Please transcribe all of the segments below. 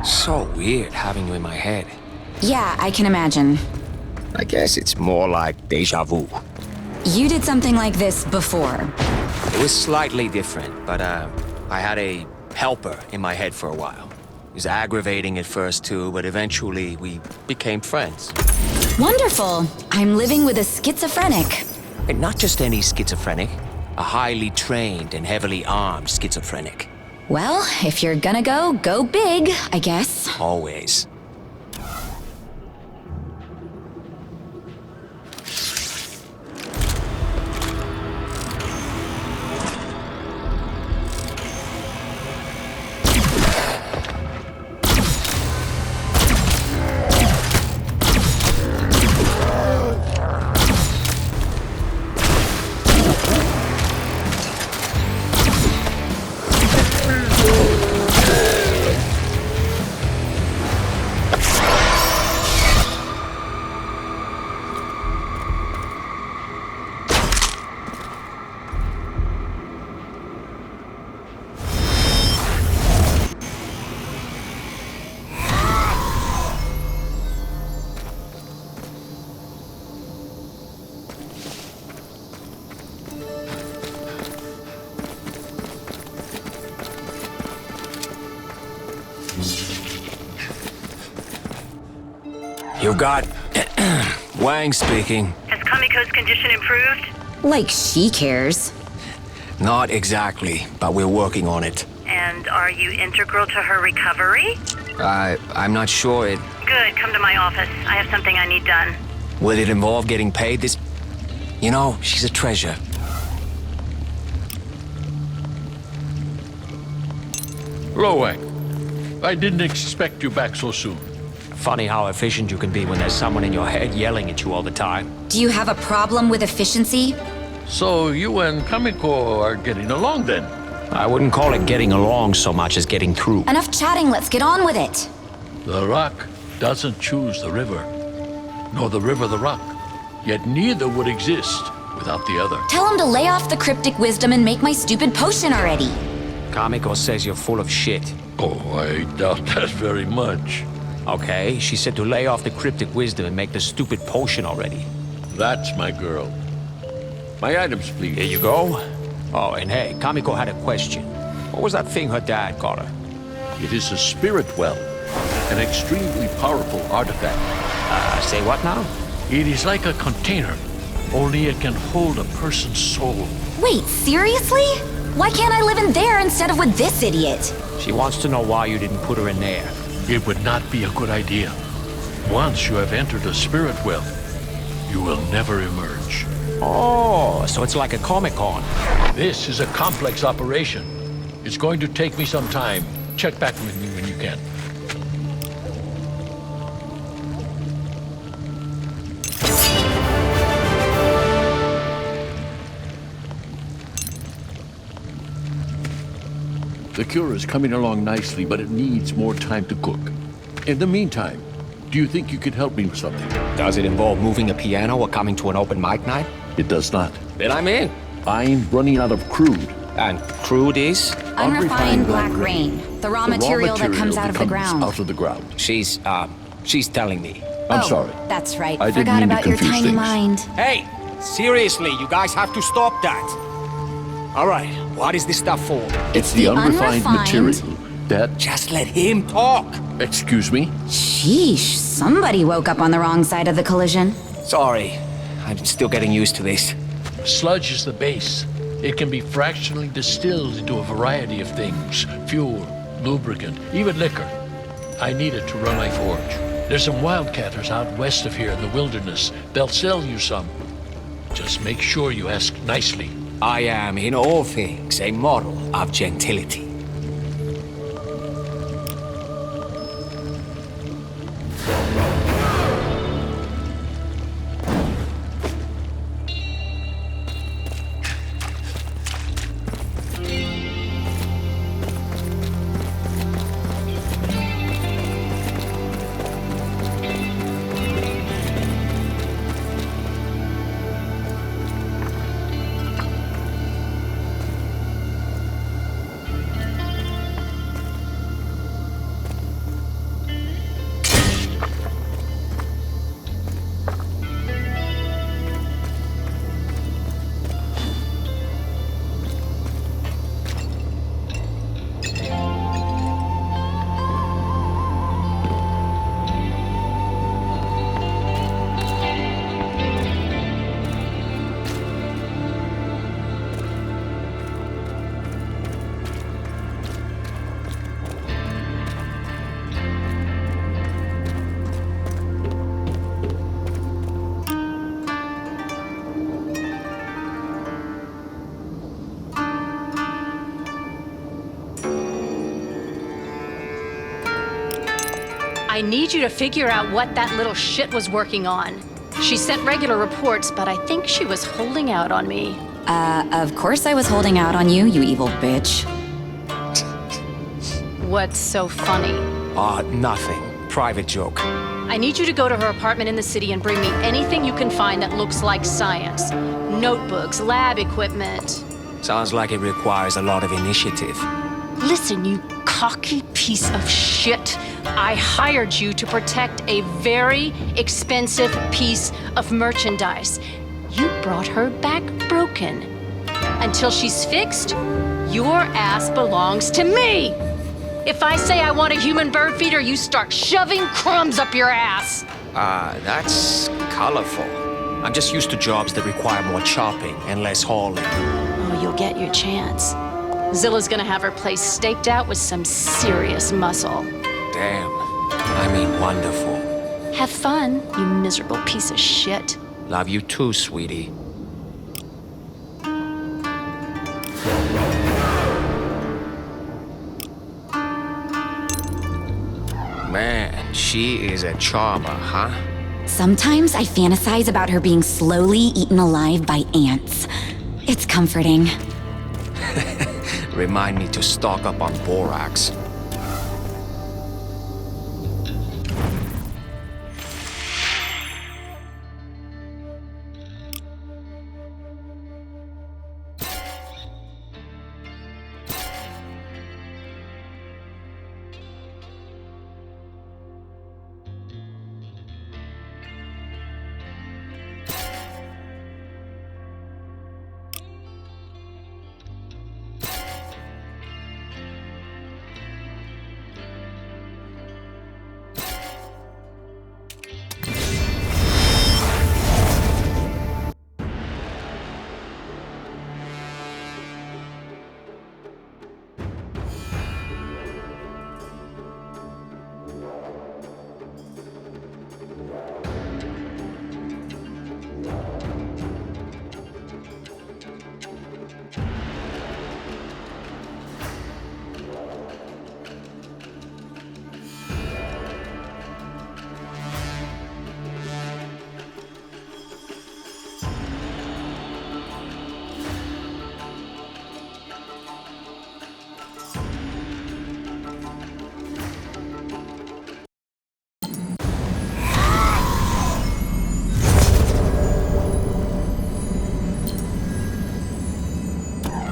So weird having you in my head. Yeah, I can imagine. I guess it's more like deja vu. You did something like this before. It was slightly different, but I had a helper in my head for a while. It was aggravating at first too, but eventually we became friends. Wonderful. I'm living with a schizophrenic. And not just any schizophrenic, a highly trained and heavily armed schizophrenic. Well, if you're gonna go big, I guess. Always. You got... Wang speaking. Has Kamiko's condition improved? Like she cares. Not exactly, but we're working on it. And are you integral to her recovery? I'm not sure it... Good, come to my office. I have something I need done. Will it involve getting paid this... You know, she's a treasure. Hello, Wang. I didn't expect you back so soon. Funny how efficient you can be when there's someone in your head yelling at you all the time. Do you have a problem with efficiency? So you and Kamiko are getting along then? I wouldn't call it getting along so much as getting through. Enough chatting, let's get on with it. The rock doesn't choose the river, nor the river the rock. Yet neither would exist without the other. Tell him to lay off the cryptic wisdom and make my stupid potion already. Kamiko says you're full of shit. Oh, I doubt that very much. Okay, she said to lay off the cryptic wisdom and make the stupid potion already. That's my girl. My items, please. Here you go. Oh, and hey, Kamiko had a question. What was that thing her dad got her? It is a spirit well, an extremely powerful artifact. Say what now? It is like a container, Only it can hold a person's soul. Wait, seriously? Why can't I live in there instead of with this idiot? She wants to know why you didn't put her in there. It would not be a good idea. Once you have entered a spirit well, you will never emerge. Oh, so it's like a Comic-Con. This is a complex operation. It's going to take me some time. Check back with me when you can. The cure is coming along nicely, but it needs more time to cook. In the meantime, do you think you could help me with something? Does it involve moving a piano or coming to an open mic night? It does not. Then I'm in. I'm running out of crude. And crude is? Unrefined black rain, the raw material that comes out of the ground. Out of the ground. She's telling me. I'm sorry. That's right. I didn't Forgot mean to about your confuse tiny things. mind. Hey, seriously, you guys have to stop that. All right, what is this stuff for? It's the unrefined material that... Just let him talk. Excuse me? Sheesh, somebody woke up on the wrong side of the collision. Sorry, I'm still getting used to this. Sludge is the base. It can be fractionally distilled into a variety of things. Fuel, lubricant, even liquor. I need it to run my forge. There's some wildcatters out west of here in the wilderness. They'll sell you some. Just make sure you ask nicely. I am, in all things, a model of gentility. I need you to figure out what that little shit was working on. She sent regular reports, but I think she was holding out on me. Of course I was holding out on you, you evil bitch. What's so funny? Nothing. Private joke. I need you to go to her apartment in the city and bring me anything you can find that looks like science. Notebooks, lab equipment. Sounds like it requires a lot of initiative. Listen, you cocky piece of shit. I hired you to protect a very expensive piece of merchandise. You brought her back broken. Until she's fixed, your ass belongs to me. If I say I want a human bird feeder, you start shoving crumbs up your ass. That's colorful. I'm just used to jobs that require more chopping and less hauling. Oh, you'll get your chance. Zilla's gonna have her place staked out with some serious muscle. Damn. I mean, wonderful. Have fun, you miserable piece of shit. Love you too, sweetie. Man, she is a charmer, huh? Sometimes I fantasize about her being slowly eaten alive by ants. It's comforting. Remind me to stock up on borax.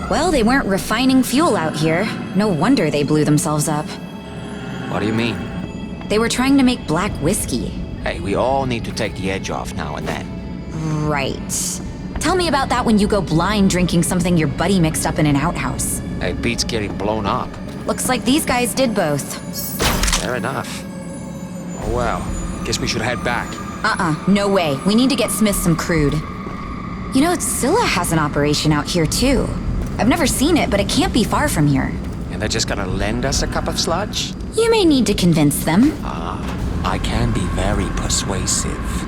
Well, they weren't refining fuel out here. No wonder they blew themselves up. What do you mean? They were trying to make black whiskey. Hey, we all need to take the edge off now and then. Right. Tell me about that when you go blind drinking something your buddy mixed up in an outhouse. Hey, beats getting blown up. Looks like these guys did both. Fair enough. Oh well, guess we should head back. No way. We need to get Smith some crude. You know, Scylla has an operation out here too. I've never seen it, but it can't be far from here. And they're just gonna lend us a cup of sludge? You may need to convince them. I can be very persuasive.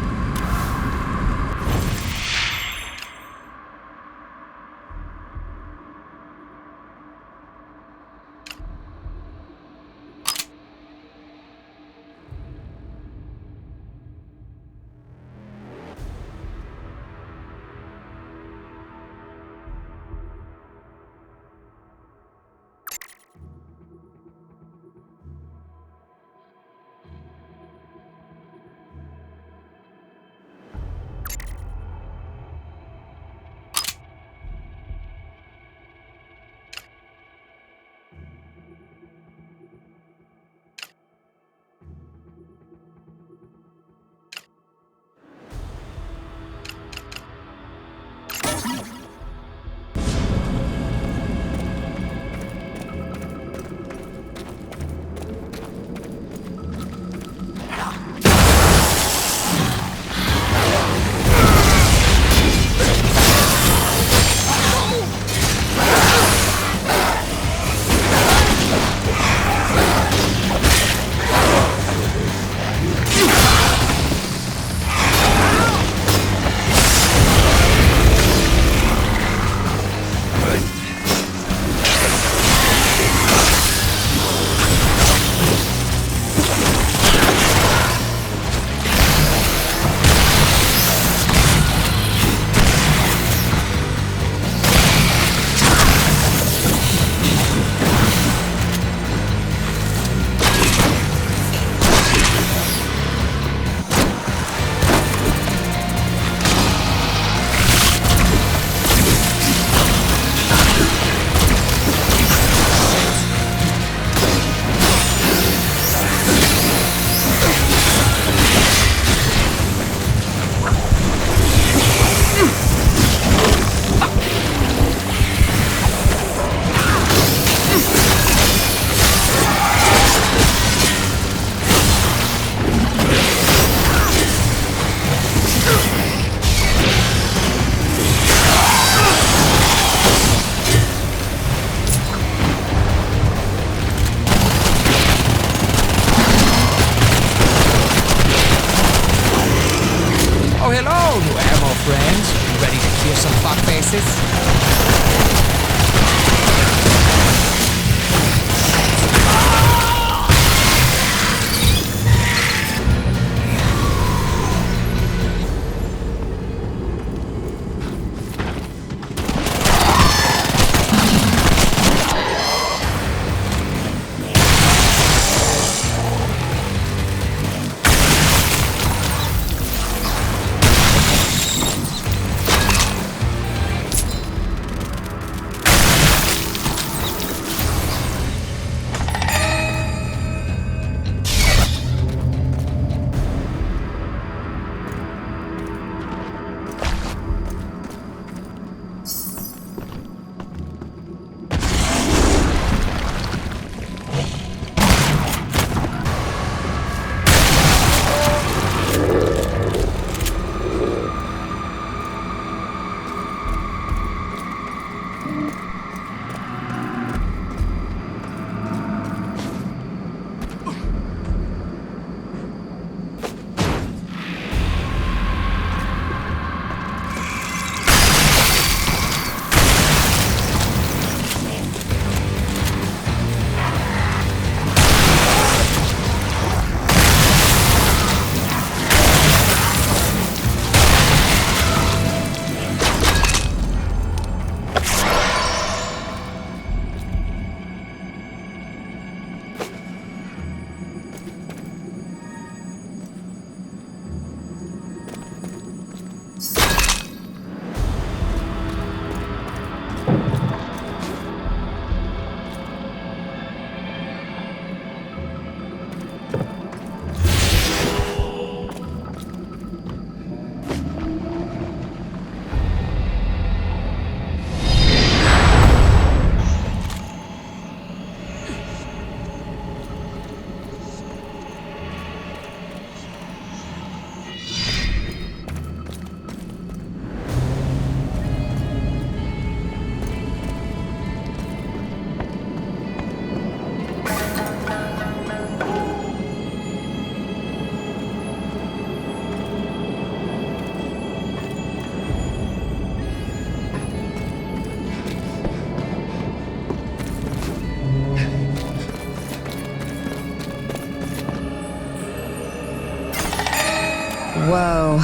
Whoa.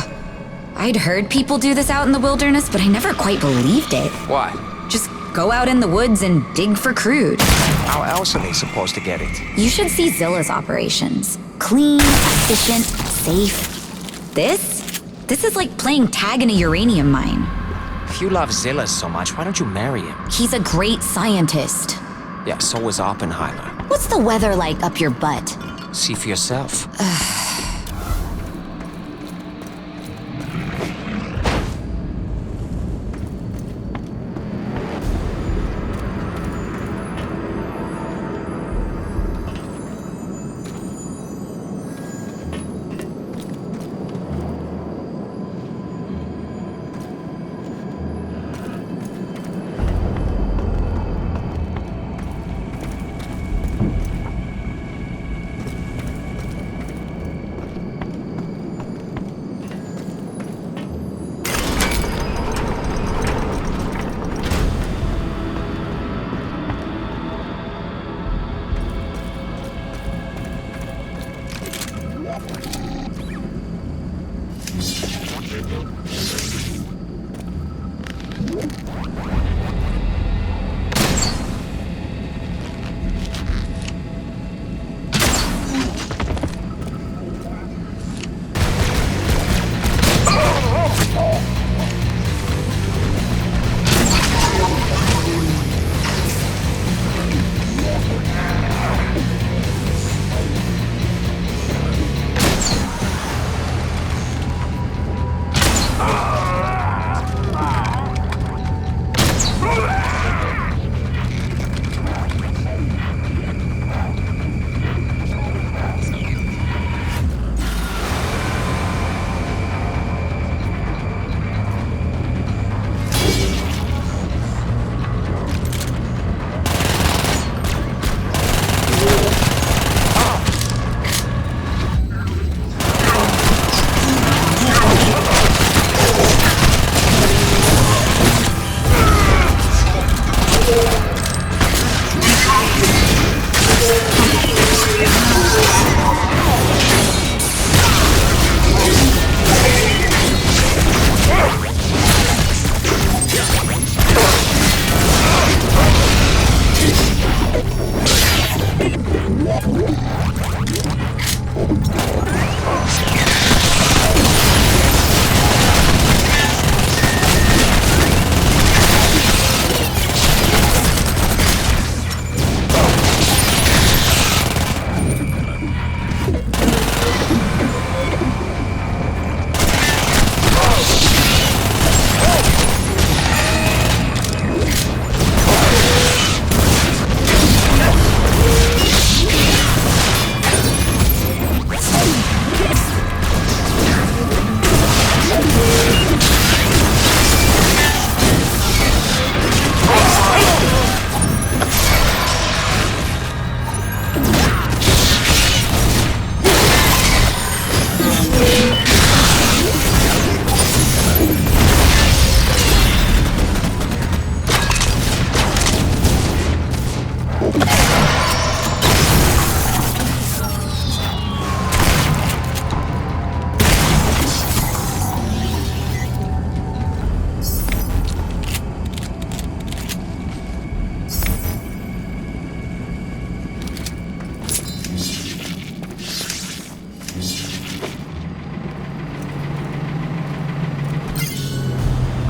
I'd heard people do this out in the wilderness, but I never quite believed it. What? Just go out in the woods and dig for crude. How else are they supposed to get it? You should see Zilla's operations. Clean, efficient, safe. This is like playing tag in a uranium mine. If you love Zilla so much, why don't you marry him? He's a great scientist. Yeah, so was Oppenheimer. What's the weather like up your butt? See for yourself.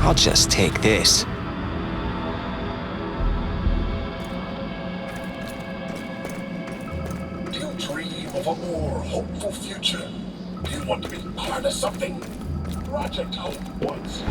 I'll just take this. Do you dream of a more hopeful future? Do you want to be part of something? Project Hope wants you.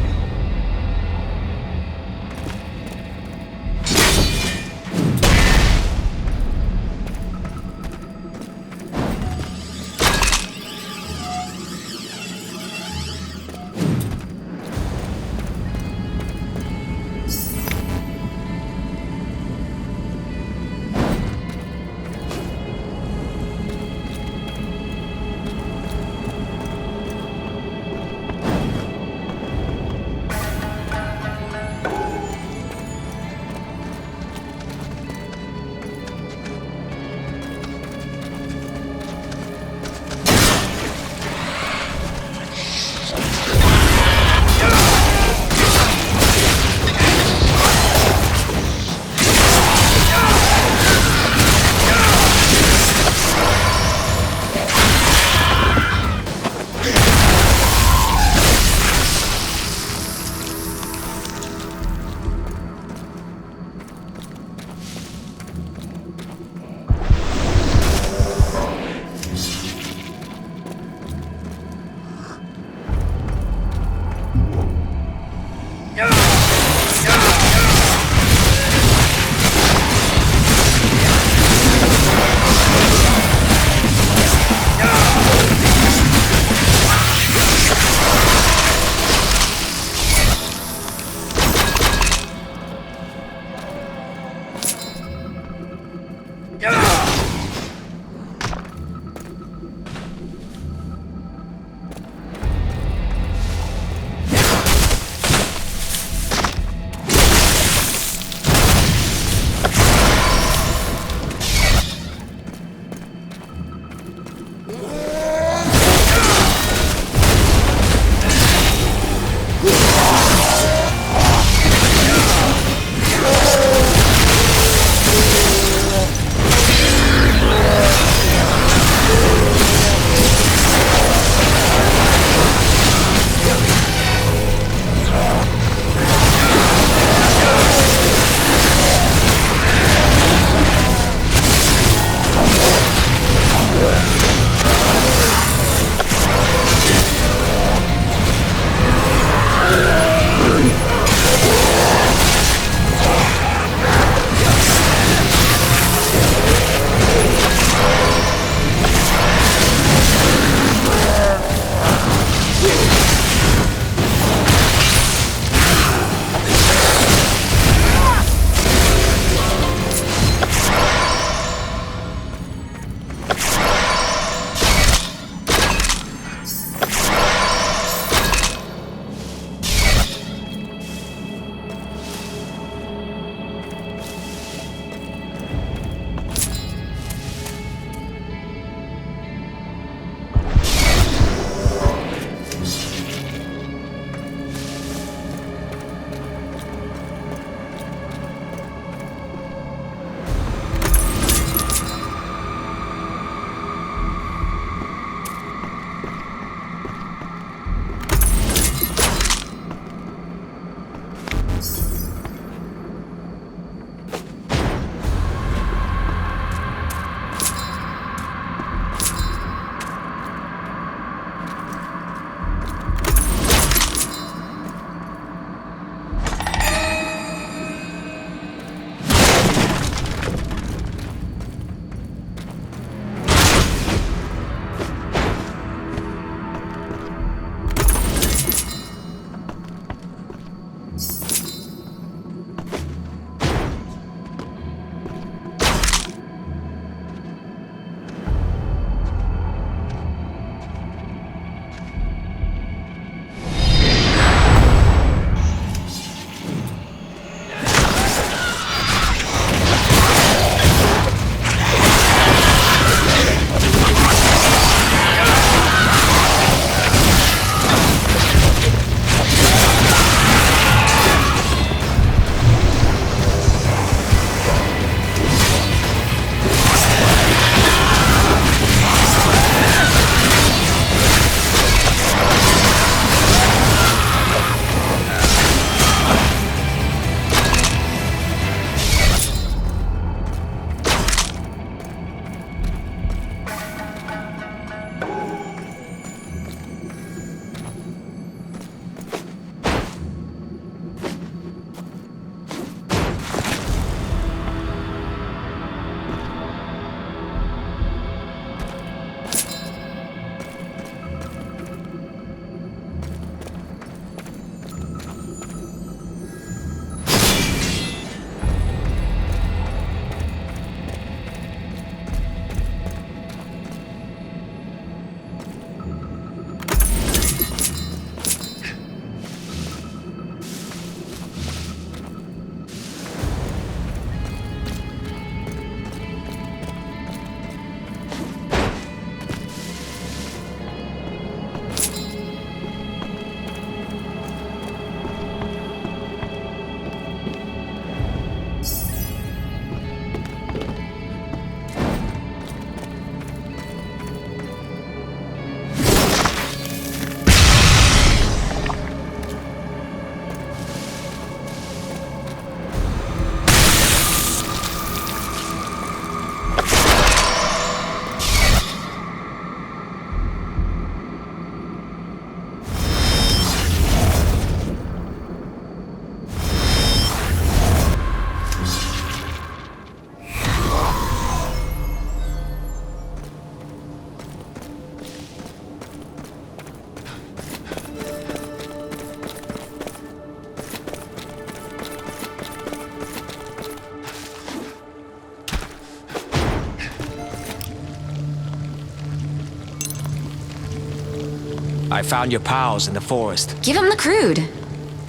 I found your pals in the forest. Give him the crude.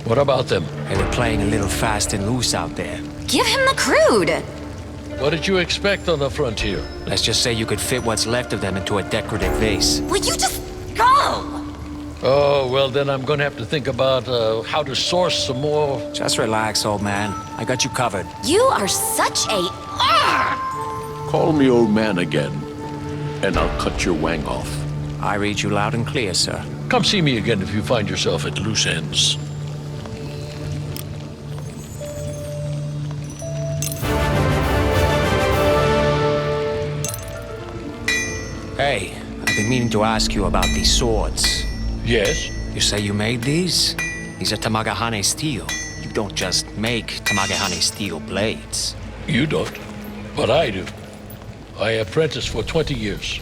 What about them? They were playing a little fast and loose out there. Give him the crude. What did you expect on the frontier? Let's just say you could fit what's left of them into a decorative vase. Will you just go? Oh, well, then I'm gonna have to think about how to source some more. Just relax, old man. I got you covered. You are such a... Call me old man again, and I'll cut your wang off. I read you loud and clear, sir. Come see me again if you find yourself at loose ends. Hey, I've been meaning to ask you about these swords. Yes? You say you made these? These are Tamagahane steel. You don't just make Tamagahane steel blades. You don't, but I do. I apprenticed for 20 years,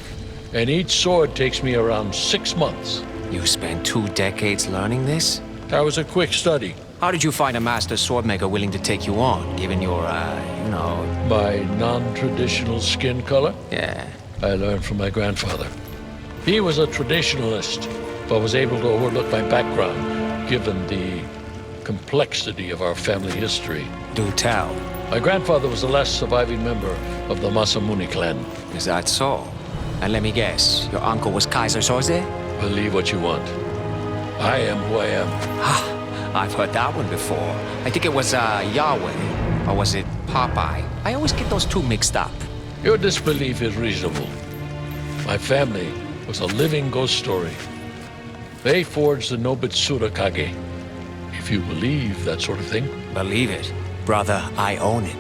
and each sword takes me around 6 months. You spent 2 decades learning this? That was a quick study. How did you find a master swordmaker willing to take you on, given your, My non-traditional skin color, Yeah. I learned from my grandfather. He was a traditionalist, but was able to overlook my background, given the complexity of our family history. Do tell. My grandfather was the last surviving member of the Masamune clan. Is that so? And let me guess, your uncle was Kaiser Soze? Believe what you want. I am who I am. I've heard that one before. I think it was, Yahweh. Or was it Popeye? I always get those two mixed up. Your disbelief is reasonable. My family was a living ghost story. They forged the Nobitsura Kage. If you believe that sort of thing. Believe it. Brother, I own it.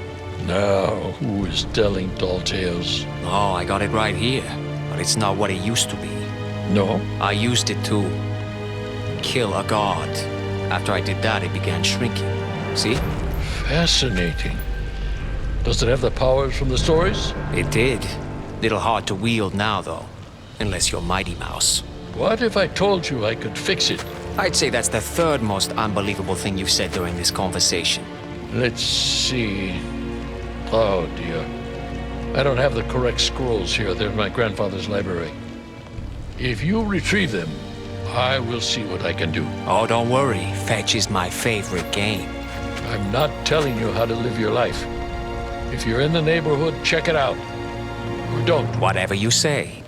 Now, who is telling tall tales? Oh, I got it right here. But it's not what it used to be. No? I used it to kill a god. After I did that, it began shrinking. See? Fascinating. Does it have the powers from the stories? It did. Little hard to wield now, though. Unless you're Mighty Mouse. What if I told you I could fix it? I'd say that's the third most unbelievable thing you've said during this conversation. Let's see. Oh, dear. I don't have the correct scrolls here. They're in my grandfather's library. If you retrieve them, I will see what I can do. Oh, don't worry. Fetch is my favorite game. I'm not telling you how to live your life. If you're in the neighborhood, check it out. Or don't. Whatever you say.